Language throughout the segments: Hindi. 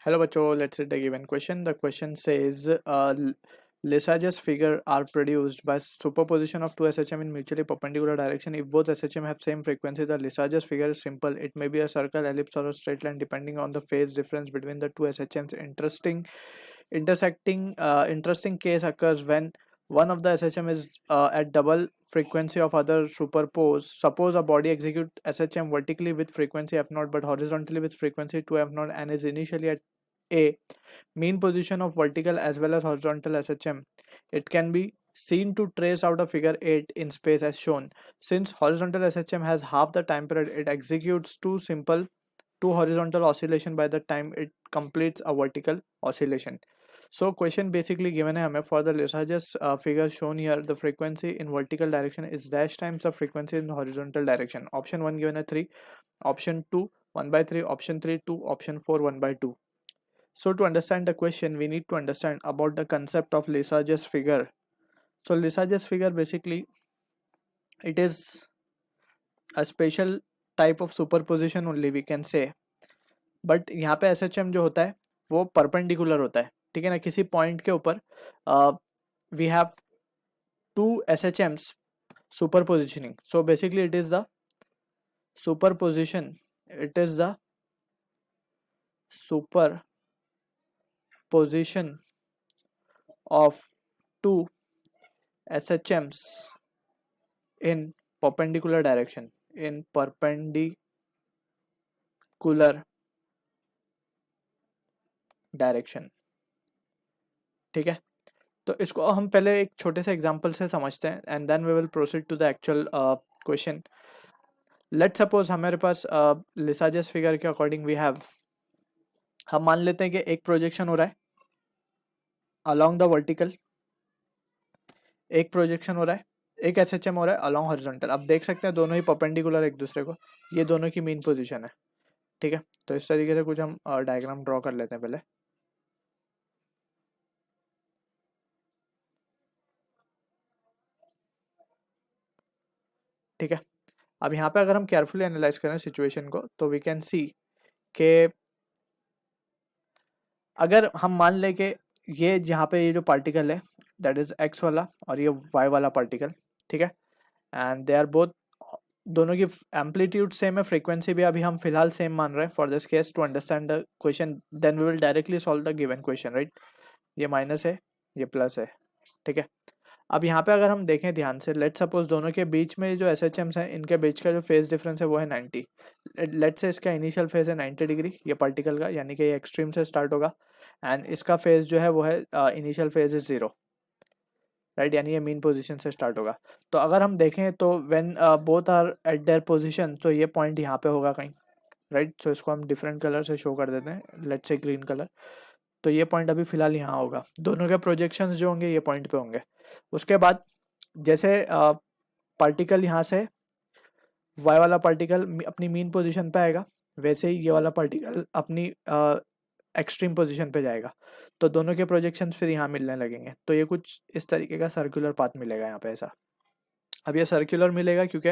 Hello, Bacho. Let's read the given question. The question says, Lissajous figure are produced by superposition of two SHM in mutually perpendicular direction. If both SHM have same frequency, the Lissajous figure is simple. It may be a circle, ellipse, or a straight line depending on the phase difference between the two SHMs. Interesting case occurs when one of the SHM is at double frequency of other superpose. Suppose a body execute SHM vertically with frequency f0 but horizontally with frequency 2f0 and is initially at a mean position of vertical as well as horizontal SHM. It can be seen to trace out a figure 8 in space as shown. Since horizontal SHM has half the time period, it executes two horizontal oscillation by the time it completes a vertical oscillation. So question basically given है हमें for the Lissajous figure shown here, the frequency in vertical direction is dash times the frequency in horizontal direction. Option 1 given है 3, option 2 1/3, option 3 2, option 4 1/2. So to understand the question, we need to understand about the concept of Lissajous figure. So Lissajous figure basically it is a special type of superposition only we can say. But यहाँ पे SHM जो होता है वो परपेंडिकुलर होता है, ठीक है ना, किसी पॉइंट के ऊपर we have two SHMs superpositioning. So basically it is the superposition. It is the superposition of two SHMs in perpendicular direction. In perpendicular direction. ठीक है, तो इसको हम पहले एक छोटे से एग्जांपल से समझते हैं and then we will proceed to the actual question. Let's suppose हमारे पास लिसाजस फिगर के अकॉर्डिंग वी हैव, हम मान लेते हैं कि एक प्रोजेक्शन हो रहा है अलोंग द वर्टिकल, एक प्रोजेक्शन हो रहा है, एक एसएचएम हो रहा है अलोंग हॉरिजॉन्टल. अब देख सकते हैं दोनों ही परपेंडिकुलर एक दूसरे को, ये दोनों की मीन पोजीशन है. ठीक है, तो इस तरीके से कुछ हम डायग्राम ड्रॉ कर लेते हैं पहले. ठीक है, अब यहाँ पे अगर हम केयरफुली एनालाइज करें सिचुएशन को तो वी कैन सी के अगर हम मान लें कि ये जहाँ पे ये जो पार्टिकल है दैट इज एक्स वाला और ये वाई वाला पार्टिकल, ठीक है, एंड दे आर बोथ, दोनों की एम्पलीट्यूड सेम है, फ्रीक्वेंसी भी अभी हम फिलहाल सेम मान रहे हैं for this case to understand the question. Then we will directly solve the given question, right. ये माइनस है, ये प्लस है, ठीक है. अब यहाँ पे अगर हम देखें ध्यान से, लेट सपोज दोनों के बीच में जो SHMs हैं इनके बीच का जो फेज डिफरेंस है वो है 90. लेट से इसका इनिशियल फेज है 90 डिग्री ये पार्टिकल का, यानी कि ये एक्सट्रीम से स्टार्ट होगा एंड इसका फेज जो है वो है इनिशियल फेज इज 0, राइट, यानी ये मीन पोजीशन से स्टार्ट होगा. तो अगर हम देखें तो when both are at their position, तो ये पॉइंट यहाँ पे होगा कहीं, राइट. सो इसको हम डिफरेंट कलर से शो कर देते हैं, लेट्स से ग्रीन कलर. तो ये पॉइंट अभी फिलहाल यहाँ होगा, दोनों के प्रोजेक्शंस जो होंगे ये पॉइंट पे होंगे. उसके बाद जैसे पार्टिकल यहाँ से वाई वाला पार्टिकल अपनी मीन पोजीशन पे आएगा, वैसे ही ये वाला पार्टिकल अपनी एक्सट्रीम पोजीशन पे जाएगा. तो दोनों के प्रोजेक्शंस फिर यहाँ मिलने लगेंगे. तो ये कुछ इस तरीके का सर्कुलर पाथ मिलेगा यहाँ पे ऐसा. अब ये सर्कुलर मिलेगा क्योंकि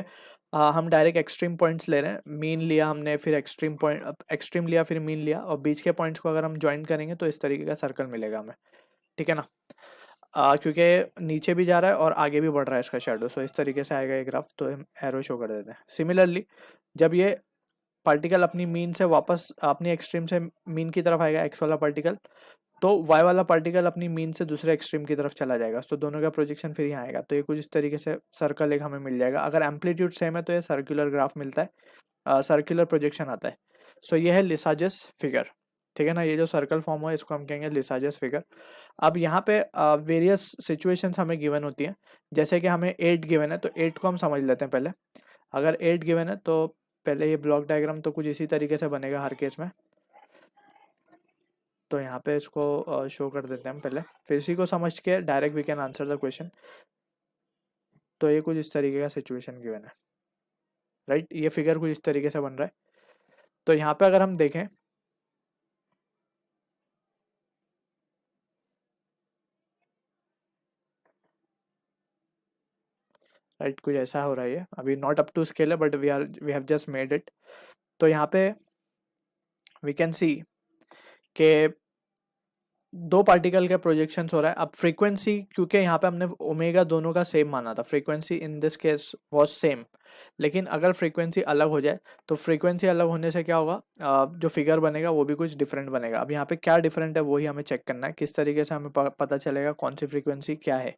हम डायरेक्ट एक्सट्रीम पॉइंट्स ले रहे हैं, मीन लिया हमने, फिर एक्सट्रीम पॉइंट, एक्सट्रीम लिया, फिर मीन लिया, और बीच के पॉइंट्स को अगर हम ज्वाइन करेंगे तो इस तरीके का सर्कल मिलेगा हमें, ठीक है ना. क्योंकि नीचे भी जा रहा है और आगे भी बढ़ रहा है इसका शेडो, सो इस तरीके से आएगा ये ग्राफ. तो हम एरो शो कर देते हैं. सिमिलरली जब ये पार्टिकल अपनी मीन से वापस अपनी एक्सट्रीम से मीन की तरफ आएगा एक्स वाला पार्टिकल, तो वाई वाला पार्टिकल अपनी मीन से दूसरे एक्सट्रीम की तरफ चला जाएगा. तो दोनों का प्रोजेक्शन फिर यहाँ आएगा. तो ये कुछ इस तरीके से सर्कल एक हमें मिल जाएगा. अगर एम्पलीट्यूड सेम है तो ये सर्कुलर ग्राफ मिलता है, सर्कुलर प्रोजेक्शन आता है. सो ये है लिसाजस फिगर, ठीक है ना. ये जो सर्कल फॉर्म हुआ है इसको हम कहेंगे लिसाजस फिगर. अब यहाँ पे वेरियस सिचुएशंस हमें गिवन होती हैं, जैसे कि हमें 8 गिवन है, तो 8 को हम समझ लेते हैं पहले. अगर 8 गिवन है तो पहले ये ब्लॉक डायग्राम तो कुछ इसी तरीके से बनेगा हर केस में. तो यहाँ पे इसको शो कर देते हैं हम पहले, फिर इसी को समझ के direct we can answer the question. तो ये कुछ इस तरीके का सिचुएशन गिवन है, राइट. ये फिगर कुछ इस तरीके से बन रहा है. तो यहाँ पे अगर हम देखें, राइट, कुछ ऐसा हो रहा है. अभी नॉट अप टू स्केल है but we have just made it. तो यहाँ पे वी कैन सी कि दो पार्टिकल के प्रोजेक्शंस हो रहा है। अब फ्रीक्वेंसी, क्योंकि यहाँ पे हमने ओमेगा दोनों का सेम माना था, frequency in this case was same, लेकिन अगर फ्रीक्वेंसी अलग हो जाए तो फ्रीक्वेंसी अलग होने से क्या होगा, जो फिगर बनेगा वो भी कुछ डिफरेंट बनेगा। अब यहाँ पे क्या डिफरेंट है वही हमें चेक करना है, किस तरीके से हमें पता चलेगा कौन सी फ्रीक्वेंसी क्या है।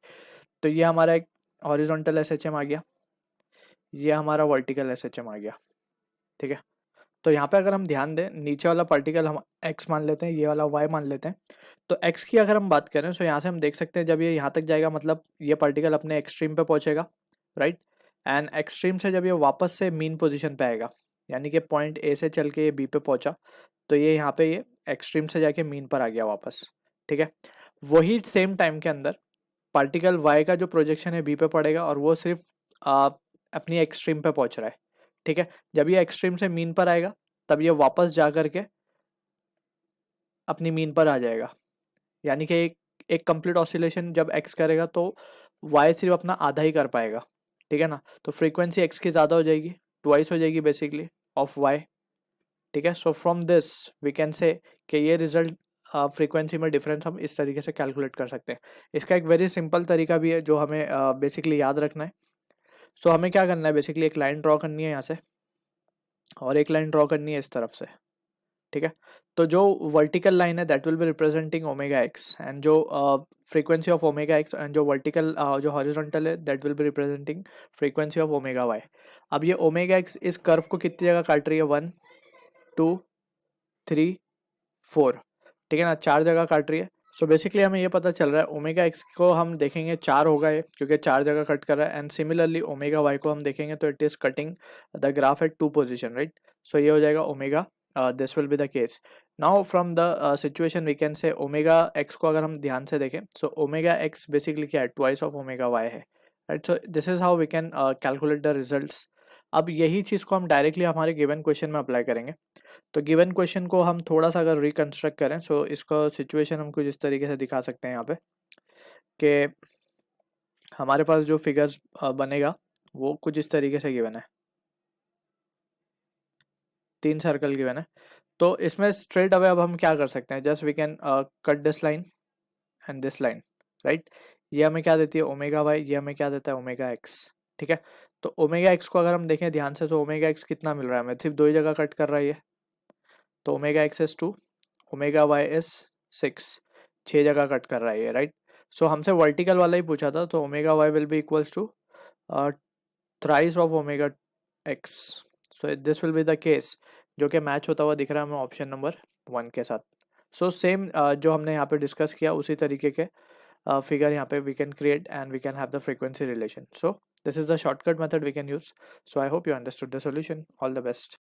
तो ये हमारा एक हॉरिजॉन्टल एसएचएम आ गया, ये हमारा वर्टिकल एसएचएम आ गया, ठीक है। तो यहाँ पे अगर हम ध्यान दें, नीचे वाला पार्टिकल हम x मान लेते हैं, ये वाला y मान लेते हैं। तो x की अगर हम बात करें तो यहाँ से हम देख सकते हैं जब ये यहाँ तक जाएगा मतलब ये पार्टिकल अपने एक्सट्रीम पे पहुंचेगा, राइट। एंड एक्सट्रीम से जब ये वापस से मीन पोजीशन पे आएगा, यानी कि पॉइंट ए से चल के ये बी पे पहुंचा, तो ये यहाँ पे ये एक्सट्रीम से जाके मीन पर आ गया वापस, ठीक है। वही सेम टाइम के अंदर पार्टिकल y का जो प्रोजेक्शन है बी पे पड़ेगा और वो सिर्फ अपनी एक्सट्रीम पे पहुंच रहा है, ठीक है। जब ये एक्सट्रीम से मीन पर आएगा तब ये वापस जा करके अपनी मीन पर आ जाएगा, यानी कि एक कंप्लीट ऑसिलेशन जब x करेगा तो y सिर्फ अपना आधा ही कर पाएगा, ठीक है ना। तो फ्रीक्वेंसी x की ज़्यादा हो जाएगी, ट्वाइस हो जाएगी बेसिकली ऑफ y, ठीक है। So from this we can say कि ये रिजल्ट फ्रीक्वेंसी में डिफरेंस हम इस तरीके से कैलकुलेट कर सकते हैं। इसका एक वेरी सिंपल तरीका भी है जो हमें बेसिकली याद रखना है। सो हमें क्या करना है, बेसिकली एक लाइन ड्रॉ करनी है यहाँ से और एक लाइन ड्रॉ करनी है इस तरफ से, ठीक है। तो जो वर्टिकल लाइन है that will be representing omega x, and जो frequency of omega x, and जो वर्टिकल जो हॉरिजॉन्टल है that will be representing frequency of omega y. अब ये ओमेगा एक्स इस कर्व को कितनी जगह काट रही है, 1 2 3 4, ठीक है ना, 4 जगह काट रही है। सो बेसिकली हमें ये पता चल रहा है ओमेगा एक्स को हम देखेंगे 4 होगा ये, क्योंकि 4 जगह कट कर रहा है। एंड सिमिलरली ओमेगा वाई को हम देखेंगे तो it is cutting the graph at 2 position, right. So ये हो जाएगा omega, this will be the case. Now from the situation we can say omega x को अगर हम ध्यान से देखें, सो ओमेगा एक्स बेसिकली क्या है, ट्वाइस ऑफ ओमेगा वाई है, right. So this is how we can calculate the results. अब यही चीज़ को हम डायरेक्टली हमारे गिवन क्वेश्चन में अप्लाई करेंगे। तो गिवन क्वेश्चन को हम थोड़ा सा अगर रिकंस्ट्रक्ट करें, सो इसका सिचुएशन हम कुछ इस तरीके से दिखा सकते हैं यहाँ पे कि हमारे पास जो फिगर्स बनेगा वो कुछ इस तरीके से गिवन है, 3 सर्कल गिवन है। तो इसमें स्ट्रेट अवे अब हम क्या कर सकते हैं, just we can cut this line and this line, right. ये हमें क्या देती है, ओमेगा वाई, ये हमें क्या देता है, ओमेगा एक्स, ठीक है। तो ओमेगा एक्स को अगर हम देखें ध्यान से तो ओमेगा एक्स कितना मिल रहा है हमें, सिर्फ 2 ही जगह कट कर रहा है ये, तो omega x is 2, omega y is 6, 6 जगह कट कर रहा है ये, राइट। सो हमसे वर्टिकल वाला ही पूछा था, तो omega y will be equals to thrice of omega x. So this will be the case, जो कि मैच होता हुआ दिख रहा है हमें ऑप्शन नंबर 1 के साथ। सो सेम जो हमने यहाँ पे डिस्कस किया उसी तरीके के फिगर यहाँ पे we can create and we can have the frequency relation. So this is the shortcut method we can use. So I hope you understood the solution. All the best.